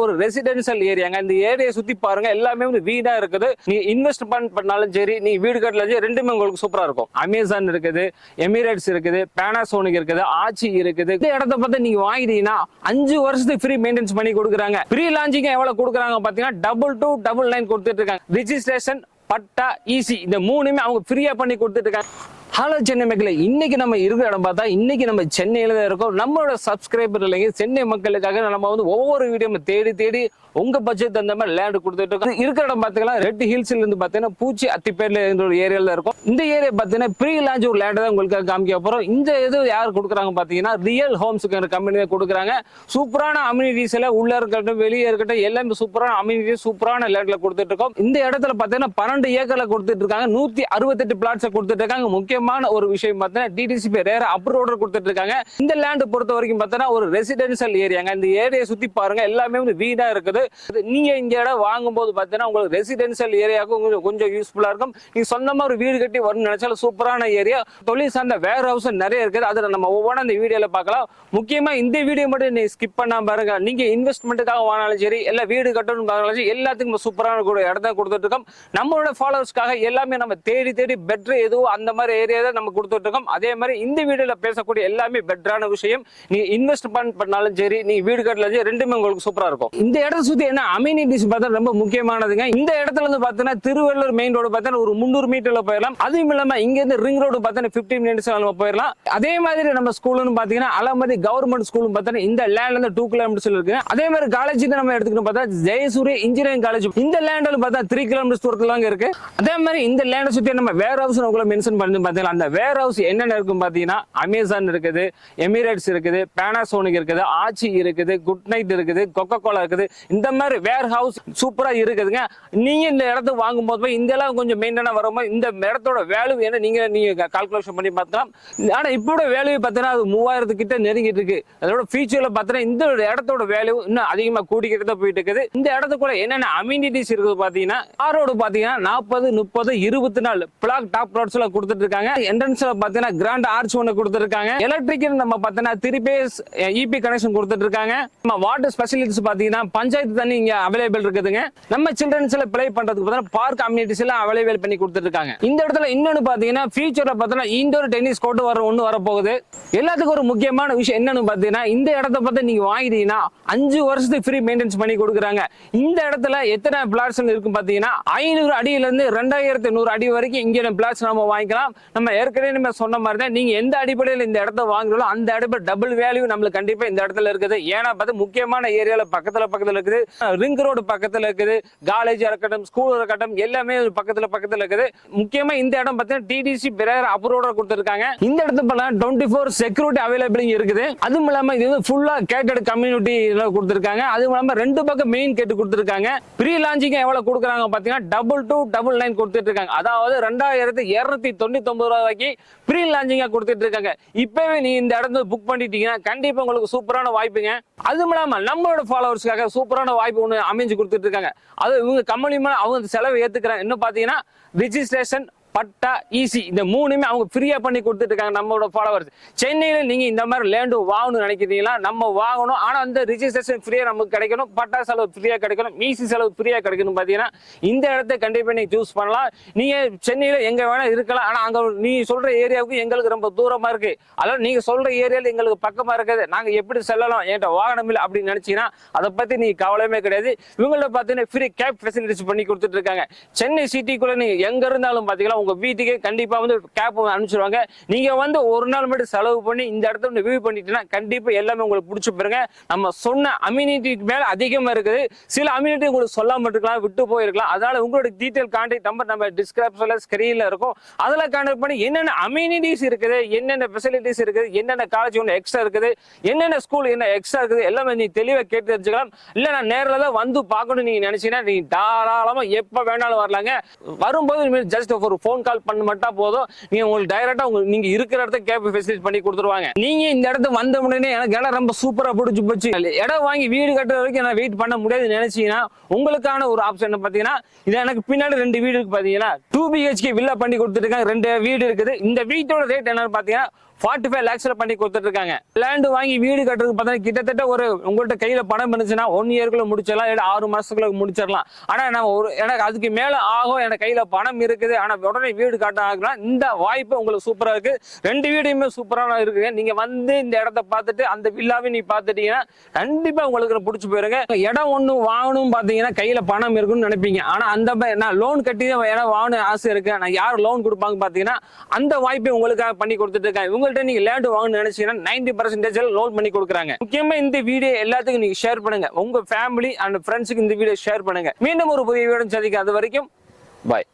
ஒரு ரெசிடென்சியல் ஏரியாங்க. இந்த ஏரியா சுத்தி பாருங்க, எல்லாமே வந்து வீடா இருக்குது. நீங்க இன்வெஸ்ட்மெண்ட் பண்ணாலும் சரி, நீ வீடு கட்டலாம் சரி, ரெண்டுமே உங்களுக்கு சூப்பரா இருக்கும். அமேசான் இருக்குது, எமிரேட்ஸ் இருக்குது, பேனாசோனிக் இருக்குது, ஆச்சி இருக்குது. இந்த இடத்த பார்த்து நீங்க வாங்கிட்டீங்கன்னா 5 வருஷத்துக்கு ஃப்ரீ மெயின்டெனன்ஸ் பண்ணி கொடுக்குறாங்க. ஃப்ரீ லான்ச்சிங் எவ்வளவு கொடுக்குறாங்க பாத்தீங்கன்னா 2299 கொடுத்துட்டு இருக்காங்க. ரிஜிஸ்ட்ரேஷன், பட்டா, ஈசி இந்த மூணுமே அவங்க ஃப்ரீயா பண்ணி கொடுத்துட்டு இருக்காங்க. ஹலோ சென்னை மக்களே, இன்னைக்கு நம்ம இருக்கிற இடம் பார்த்தா இன்னைக்கு நம்ம சென்னையில தான் இருக்கோம். நம்மளோட சப்ஸ்கிரைபர் இல்லைங்க, சென்னை மக்களுக்காக நம்ம வந்து ஒவ்வொரு வீடியோ தேடி தேடி உங்க பட்ஜெட் அந்த மாதிரி லேண்ட் கொடுத்துட்டு இருக்கோம். இருக்கிற இடம் பாத்தீங்கன்னா ரெட் ஹில்ஸ்ல இருந்து பாத்தீங்கன்னா பூச்சி அத்திப்பேர்ல ஒரு ஏரியால இருக்கும். இந்த ஏரியா பாத்தீங்கன்னா ப்ரீ லான்ச் ஒரு லேண்ட் தான் உங்களுக்கு காமிக்க போறோம். இந்த இது யார் கொடுக்குறாங்க பாத்தீங்கன்னா ரியல் ஹோம்ஸ்க்கு கம்பெனி தான் கொடுக்குறாங்க. சூப்பரான அம்யூனிட்டிஸ் எல்லாம் உள்ள இருக்கட்டும் வெளியே இருக்கட்டும் எல்லாமே சூப்பரான அம்யூனிட்டிஸ் சூப்பரான லேண்ட்ல கொடுத்துட்டு இருக்கோம். இந்த இடத்துல பாத்தீங்கன்னா 12 ஏக்கர்ல கொடுத்துட்டு இருக்காங்க. 168 பிளாட்ஸ் கொடுத்துட்டு இருக்காங்க. முக்கியமான ஒரு விஷயம் பார்த்தீங்கன்னா டிடிசிபி ரேர் அப்ரூவல் கொடுத்துட்டு இருக்காங்க. இந்த லேண்ட் பொறுத்த வரைக்கும் பார்த்தீங்கன்னா ஒரு ரெசிடென்சியல் ஏரியாங்க. இந்த ஏரியா சுத்தி பாருங்க, எல்லாமே வந்து வீடா இருக்குது. நீங்க இந்த இடம் வாங்கும் போது பார்த்தீங்கன்னா உங்களுக்கு ரெசிடென்சியல் ஏரியாவுக்கு கொஞ்சம் யூஸ்ஃபுல்லா இருக்கும். நீங்க சொந்தமா ஒரு வீடு கட்டி வரணும்னு நினைச்சாலும் சூப்பரான ஏரியா. தொழில் சார்ந்த வேர் ஹவுஸ் நிறைய இருக்குது. அதுல நம்ம ஒவ்வொன்றா இந்த வீடியோல பார்க்கலாம். முக்கியமா இந்த வீடியோ மட்டும் நீ ஸ்கிப் பண்ணாம பாருங்க. நீங்க இன்வெஸ்ட்மெண்ட்டுக்காக வாங்கினாலும் சரி, இல்ல வீடு கட்டணும் பார்த்தாலும் சரி, எல்லாத்துக்கும் சூப்பரான இடத்த கொடுத்துட்டு இருக்கோம். நம்மளோட ஃபாலோவர்ஸ்க்காக எல்லாமே நம்ம தேடி தேடி பெட்டர் எதுவும் அந்த மாதிரி ஏரியா தான் நம்ம கொடுத்துட்டு இருக்கோம். அதே மாதிரி இந்த வீடியோல பேசக்கூடிய எல்லாமே பெட்டரான விஷயம். நீங்க இன்வெஸ்ட்மெண்ட் பண்ணாலும் சரி, நீங்க வீடு கட்டலாம் சரி, ரெண்டுமே உங்களுக்கு சூப்பரா இருக்கும். இந்த இடத்த சுத்தி என்ன அம்யூனிட்டிஸ் பார்த்தா ரொம்ப முக்கியமானதுங்க. இந்த இடத்துல இருந்து பார்த்தீங்கன்னா திருவள்ளூர் மெயின் ரோடு பார்த்தீங்கன்னா ஒரு 300 மீட்டர்ல போயிடலாம். அதுவும் இல்லாம இங்க இருந்து ரிங் ரோடு பார்த்தீங்கன்னா 15 மினிட்ஸ் நம்ம போயிடலாம். அதே மாதிரி நம்ம ஸ்கூல்னு பாத்தீங்கன்னா அலமதி கவர்மெண்ட் ஸ்கூல் பார்த்தீங்கன்னா இந்த லேண்ட்ல இருந்து 2 கிலோமீட்டர்ஸ் இருக்கு. அதே மாதிரி காலேஜ் நம்ம எடுத்துக்கணும் பார்த்தா ஜெயசூரிய இன்ஜினியரிங் காலேஜ் இந்த லேண்ட்ல பார்த்தா 3 கிலோமீட்டர்ஸ் தூரத்துல இருக்கு. அதே மாதிரி இந்த லேண்டை சுத்தி நம்ம வேர் ஹவுஸ் உங்களை மென்ஷன் பண்ணி பாத்தீங்கன்னா அந்த வேர் ஹவுஸ் என்னென்ன இருக்கும் பாத்தீங்கன்னா அமேசான் இருக்குது, எமிரேட்ஸ் இருக்குது, பேனாசோனிக் இருக்குது, ஆச்சி இருக்குது, குட் நைட் இருக்குது, கொக்கோ கோலா இருக்குது. இந்த மாதிரி வேர் ஹவுஸ் சூப்பரா இருக்குதுங்க. நீங்க இந்த இடத்த வாங்கும் போது இந்த எல்லாம் கொஞ்சம் மெயின்டெனா வரும்போது இந்த இடத்தோட வேல்யூ என்ன நீங்க கால்குலேஷன் பண்ணி பார்க்கலாம். ஆனா இப்போட வேல்யூ பார்த்தீங்கன்னா அது 3000 கிட்ட நெருங்கிட்டு இருக்கு. அதோட ஃபியூச்சர்ல பார்த்தீங்கன்னா இந்த இடத்தோட வேல்யூ இன்னும் அதிகமா கூடிக்கிட்டு தான் போயிட்டு இருக்குது. இந்த இடத்துக்குள்ள என்னென்ன அம்யூனிட்டிஸ் இருக்குது பாத்தீங்கன்னா ரோடு பாத்தீங்கன்னா 40, 30, 24 பிளாக் டாப் ரோட்ஸ் எல்லாம் கொடுத்துட்டு இருக்காங்க. என்ட்ரன்ஸ்ல பாத்தீங்கன்னா கிராண்ட் ஆர்ச் ஒன்று கொடுத்துருக்காங்க. எலக்ட்ரிக் நம்ம பாத்தீங்கன்னா 3 பேஸ் இபி கனெக்ஷன் கொடுத்துட்டு இருக்காங்க. நம்ம வாட்டர் ஸ்பெஷலிட்டிஸ் பாத்தீங்கன்னா பஞ்சாயத்து தண்ணி இங்க அவைலபிள் இருக்குதுங்க. நம்ம சில்ட்ரன்ஸ்ல பிளே பண்றதுக்கு பாத்தீங்கன்னா பார்க் அம்யூனிட்டிஸ் எல்லாம் அவைலபிள் பண்ணி கொடுத்துட்டு இருக்காங்க. இந்த இடத்துல இன்னொன்னு பாத்தீங்கன்னா ஃபியூச்சர்ல பாத்தீங்கன்னா இன்டோர் டென்னிஸ் கோர்ட் வர போகுது. எல்லாத்துக்கும் ஒரு முக்கியமான விஷயம் என்னன்னு பாத்தீங்கன்னா இந்த இடத்த பார்த்து நீங்க வாங்கிட்டீங்கன்னா 5 வருஷத்துக்கு ஃப்ரீ மெயின்டெனன்ஸ் பண்ணி கொடுக்குறாங்க. இந்த இடத்துல எத்தனை பிளாட்ஸ் இருக்கும் பாத்தீங்கன்னா 500 அடியில இருந்து 2100 அடி வரைக்கும் இங்க பிளாட்ஸ் நம்ம வாங்கிக்கலாம். நம்ம ஏற்கனவே நம்ம சொன்ன மாதிரி தான் நீங்க எந்த அடிப்படையில் இந்த இடத்த வாங்குறோம் அந்த அடிப்படை டபுள் வேல்யூ நம்மளுக்கு கண்டிப்பா இந்த இடத்துல இருக்குது. ஏன்னா பார்த்து முக்கியமான ஏரியால பக்கத்துல இருக்குது, ரிங் ரோடு பக்கத்துல இருக்குது, காலேஜ் இருக்கட்டும், ஸ்கூல் இருக்கட்டும், எல்லாமே பக்கத்துல இருக்குது. முக்கியமா இந்த இடம் பார்த்தீங்கன்னா டிடிசி பிரேயர் அப்ரூவல் கொடுத்திருக்காங்க. இந்த இடத்துல 24 செக்யூரிட்டி அவைலபிள் இருக்குது. அதுவும் இல்லாம இது வந்து ஃபுல்லா கேட்டட் கம்யூனிட்டி கொடுத்திருக்காங்க. அதுவும் இல்லாம 2 பக்கம் மெயின் கேட் கொடுத்திருக்காங்க. ப்ரீ லான்ச்சிங் எவ்வளவு கொடுக்குறாங்க பாத்தீங்கன்னா 2299 கொடுத்துட்டு இருக்காங்க. அதாவது 2299 ரூபாய்க்கு ப்ரீ லான்ச்சிங்கா கொடுத்துட்டு இருக்காங்க. இப்பவே நீ இந்த இடத்துல புக் பண்ணிட்டீங்கன்னா கண்டிப்பா உங்களுக்கு சூப்பரான வாய்ப்புங்க. அதுவும் இல்லாம நம்மளோட ஃபாலோவர்ஸ்க்காக சூப்பரான வாய்ப்பு ஒன்று அமைஞ்சு கொடுத்துட்டு இருக்காங்க. அது இவங்க கம்பெனி அவங்க செலவு ஏத்துக்கிறாங்க. இன்னும் பாத்தீங்கன்னா ரிஜிஸ்ட்ரேஷன், பட்டா, ஈசி இந்த மூணுமே அவங்க ஃப்ரீயா பண்ணி கொடுத்துட்டு இருக்காங்க. நம்மளோட ஃபாலோவர்ஸ் சென்னையில நீங்க இந்த மாதிரி லேண்ட் வாங்கணும்னு நினைக்கிறீங்களா? நம்ம வாங்கணும். ஆனா அந்த ரிஜிஸ்ட்ரேஷன் ஃப்ரீயா நமக்கு கிடைக்கணும், பட்டா செலவு ஃப்ரீயா கிடைக்கணும், ஈசி செலவு ஃப்ரீயா கிடைக்கணும். பாத்தீங்கன்னா இந்த இடத்த கண்டிப்பா நீங்க சூஸ் பண்ணலாம். நீங்க சென்னையில எங்க வேணா இருக்கலாம். ஆனா அங்க நீ சொல்ற ஏரியாவுக்கு எங்களுக்கு ரொம்ப தூரமா இருக்கு, அதாவது நீங்க சொல்ற ஏரியால எங்களுக்கு பக்கமா இருக்குது, நாங்க எப்படி செல்லலாம், என்கிட்ட வாகனம் இல்லை அப்படின்னு நினைச்சீங்கன்னா அதை பத்தி நீ கவலையுமே கிடையாது. இவங்கள்ட்ட பாத்தீங்கன்னா ஃப்ரீ கேப் ஃபெசிலிட்டிஸ் பண்ணி கொடுத்துட்டு இருக்காங்க. சென்னை சிட்டிக்குள்ள நீங்க எங்க இருந்தாலும் பாத்தீங்கன்னா உங்க வீட்டுக்கு கண்டிப்பா வந்து கேப் அனுப்பிச்சிருவாங்க. நீங்க வந்து ஒரு நாள் மட்டும் செலவு பண்ணி இந்த இடத்துல வியூ பண்ணிட்டீங்கன்னா கண்டிப்பா எல்லாமே உங்களுக்கு பிடிச்சி போயிருங்க. நம்ம சொன்ன அம்யூனிட்டிக்கு மேல அதிகமா இருக்குது. சில அம்யூனிட்டி உங்களுக்கு சொல்லாம இருக்கலாம், விட்டு போயிருக்கலாம். அதனால உங்களோட டீடைல் கான்டாக்ட் நம்பர் நம்ம டிஸ்கிரிப்ஷன்ல ஸ்கிரீன்ல இருக்கும். அதுல கான்டாக்ட் பண்ணி என்னென்ன அம்யூனிட்டிஸ் இருக்குது, என்னென்ன ஃபெசிலிட்டிஸ் இருக்குது, என்னென்ன காலேஜ் ஒன்று எக்ஸ்ட்ரா இருக்குது, என்னென்ன ஸ்கூல் என்ன எக்ஸ்ட்ரா இருக்குது எல்லாமே நீ தெளிவா கேட்டு தெரிஞ்சுக்கலாம். இல்ல நான் நேரில் தான் வந்து பார்க்கணும் நீங்க நினைச்சீங்கன்னா நீ தாராளமா எப்ப வேணாலும் வரலாங்க. வரும்போது ஜஸ்ட் ஒரு ஃபோன் கால் பண்ண மட்டும் போதும், நீங்க உங்களுக்கு டைரக்டா நீங்க இருக்கிற இடத்த கேப் ஃபெசிலிட்டி பண்ணி கொடுத்துருவாங்க. நீங்க இந்த இடத்துக்கு வந்த உடனே எனக்கு இடம் ரொம்ப சூப்பரா பிடிச்சி போச்சு, இடம் வாங்கி வீடு கட்டுற வரைக்கும் நான் வெயிட் பண்ண முடியாதுன்னு நினைச்சீங்கன்னா உங்களுக்கான ஒரு ஆப்ஷன் பாத்தீங்கன்னா இது எனக்கு பின்னாடி 2 வீடு இருக்கு. பாத்தீங்கன்னா 2 BHK வில்லா பண்ணி கொடுத்துருக்காங்க. 2 வீடு இருக்குது. இந்த வீட்டோட ரேட் என்னன்னு பாத்தீங்கன்னா 45 lakhsல பண்ணி கொடுத்துட்டு இருக்காங்க. லேண்ட் வாங்கி வீடு கட்டுறது பார்த்தீங்கன்னா கிட்டத்தட்ட ஒரு உங்கள்கிட்ட கையில பணம் இருந்துச்சுன்னா 1 இயர்க்குள்ள முடிச்சிடலாம், இல்ல 6 மாசத்துக்குள்ள முடிச்சிடலாம். ஆனா நான் எனக்கு அதுக்கு மேல ஆகும், எனக்கு கையில பணம் இருக்குது, ஆனா உடனே வீடு கட்ட ஆகலாம். இந்த வாய்ப்பு உங்களுக்கு சூப்பரா இருக்கு. 2 வீடுமே சூப்பரா இருக்கு. நீங்க வந்து இந்த இடத்த பார்த்துட்டு அந்த வில்லாவை நீ பார்த்துட்டீங்கன்னா கண்டிப்பா உங்களுக்கு பிடிச்சி போயிருங்க. இடம் ஒண்ணு வாங்கணும் பாத்தீங்கன்னா கையில பணம் இருக்குன்னு நினைப்பீங்க. ஆனா அந்த நான் லோன் கட்டி இடம் வாங்கணும் ஆசை இருக்கு, நான் யார் லோன் கொடுப்பாங்க பாத்தீங்கன்னா அந்த வாய்ப்பை உங்களுக்காக பண்ணி கொடுத்துட்டு இருக்காங்க. உங்கள்கிட்ட நீங்க லேண்ட் வாங்கணும்னு நினைச்சீங்கன்னா 90% லோன் பண்ணி கொடுக்குறாங்க. முக்கியமா இந்த வீடியோ எல்லாத்துக்கும் நீங்க ஷேர் பண்ணுங்க, உங்க ஃபேமிலி அண்ட் ஃப்ரெண்ட்ஸுக்கு இந்த வீடியோ ஷேர் பண்ணுங்க. மீண்டும் ஒரு புதிய வீடியோ சந்திக்க, அது வரைக்கும் பாய்.